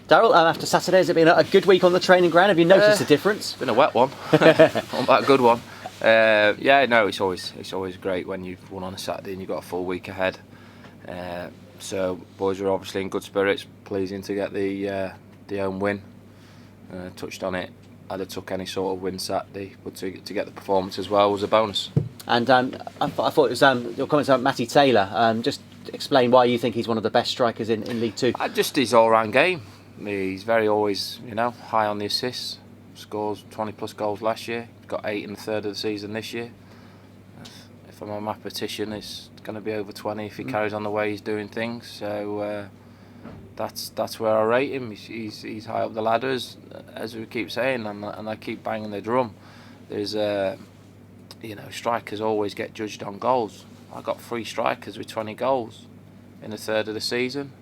Darrell, after Saturday, has it been a good week on the training ground? Have you noticed a difference? It's been a wet one, not a good one. It's always great when you've won on a Saturday and you've got a full week ahead. So boys are obviously in good spirits. Pleasing to get the home win. Touched on it. I'd have took any sort of win Saturday, but to get the performance as well was a bonus. And I thought it was your comments about Matty Taylor. Just explain why you think he's one of the best strikers in League Two. Just his all-round game. He's very always, high on the assists. Scores 20 plus goals last year. Got 8 in the third of the season this year. If I'm a mathematician, it's going to be over 20 if he carries on the way he's doing things. So that's where I rate him. He's high up the ladder, as we keep saying, and I keep banging the drum. There's strikers always get judged on goals. I got 3 strikers with 20 goals in the third of the season.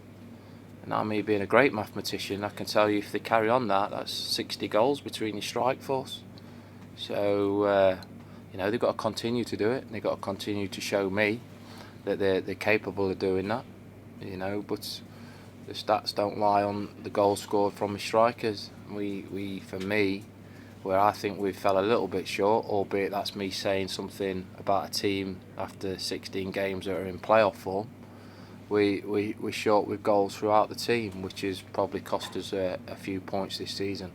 Now, me being a great mathematician, I can tell you if they carry on that's 60 goals between your strike force. So, they've got to continue to do it. They've got to continue to show me that they're capable of doing that. But the stats don't lie on the goals scored from the strikers. For me, where I think we fell a little bit short, albeit that's me saying something about a team after 16 games that are in playoff form. We're short with goals throughout the team, which has probably cost us a few points this season.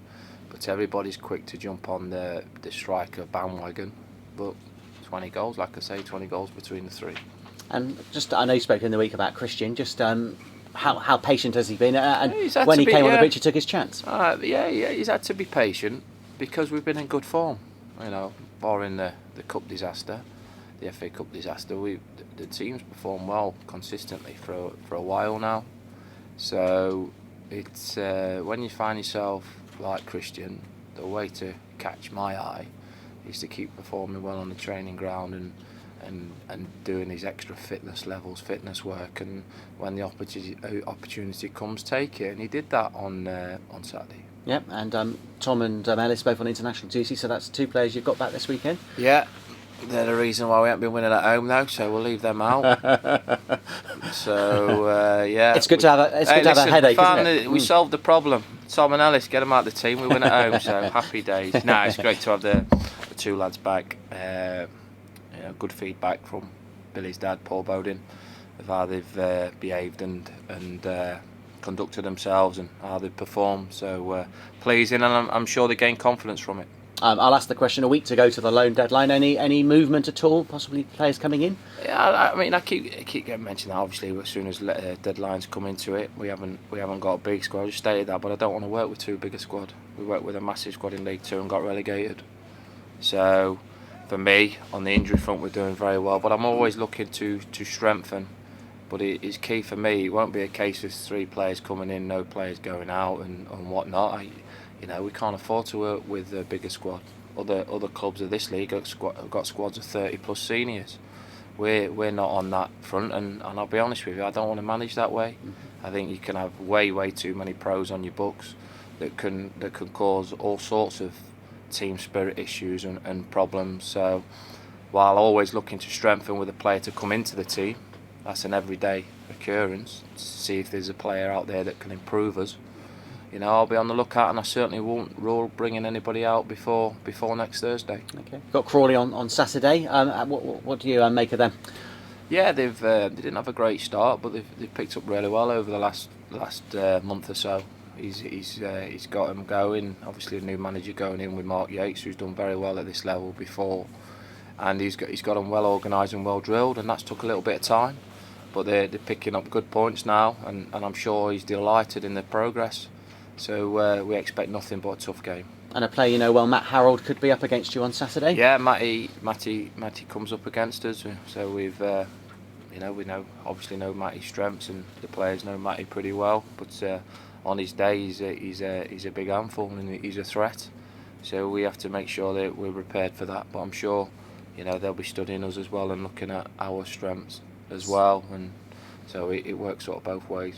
But everybody's quick to jump on the striker bandwagon. But 20 goals, like I say, 20 goals between the 3. And I know you spoke in the week about Christian. How patient has he been? And when he came on the pitch, he took his chance. He's had to be patient because we've been in good form. Barring the cup disaster, the FA Cup disaster, the team's performed well consistently for a while now. So it's when you find yourself like Christian, the way to catch my eye is to keep performing well on the training ground and doing his extra fitness work, and when the opportunity comes, take it. And he did that on Saturday. Yep, and Tom and Ellis both on international duty, so that's 2 players you've got back this weekend. Yeah. They're the reason why we haven't been winning at home now, so we'll leave them out. It's good to have a headache, isn't it? We solved the problem. Tom and Ellis, get them out of the team. We win at home, so happy days. It's great to have the 2 lads back. Good feedback from Billy's dad, Paul Bowden, of how they've behaved and conducted themselves and how they've performed. So pleasing, and I'm sure they gain confidence from it. I'll ask the question: a week to go to the loan deadline. Any movement at all? Possibly players coming in? Yeah, I keep getting mentioned that. Obviously, as soon as deadlines come into it, we haven't got a big squad. I just stated that, but I don't want to work with too big a squad. We worked with a massive squad in League Two and got relegated. So, for me, on the injury front, we're doing very well. But I'm always looking to strengthen. But it is key for me. It won't be a case of 3 players coming in, no players going out, and whatnot. We can't afford to work with a bigger squad. Other clubs of this league have got squads of 30 plus seniors. We're not on that front, and I'll be honest with you, I don't want to manage that way. I think you can have way too many pros on your books that can cause all sorts of team spirit issues and problems. So while always looking to strengthen with a player to come into the team, that's an everyday occurrence, to see if there's a player out there that can improve us. I'll be on the lookout, and I certainly won't rule bringing anybody out before next Thursday. Okay. Got Crawley on Saturday. What do you make of them? Yeah, they didn't have a great start, but they've picked up really well over the last month or so. He's got them going. Obviously, a new manager going in with Mark Yates, who's done very well at this level before, and he's got them well organised and well drilled, and that's took a little bit of time, but they're picking up good points now, and I'm sure he's delighted in the progress. So we expect nothing but a tough game. And a player Matt Harrold could be up against you on Saturday. Yeah, Matty comes up against us, so we've we obviously know Matty's strengths, and the players know Matty pretty well. But on his day, he's a big handful and he's a threat. So we have to make sure that we're prepared for that. But I'm sure they'll be studying us as well and looking at our strengths as well, and so it works sort of both ways.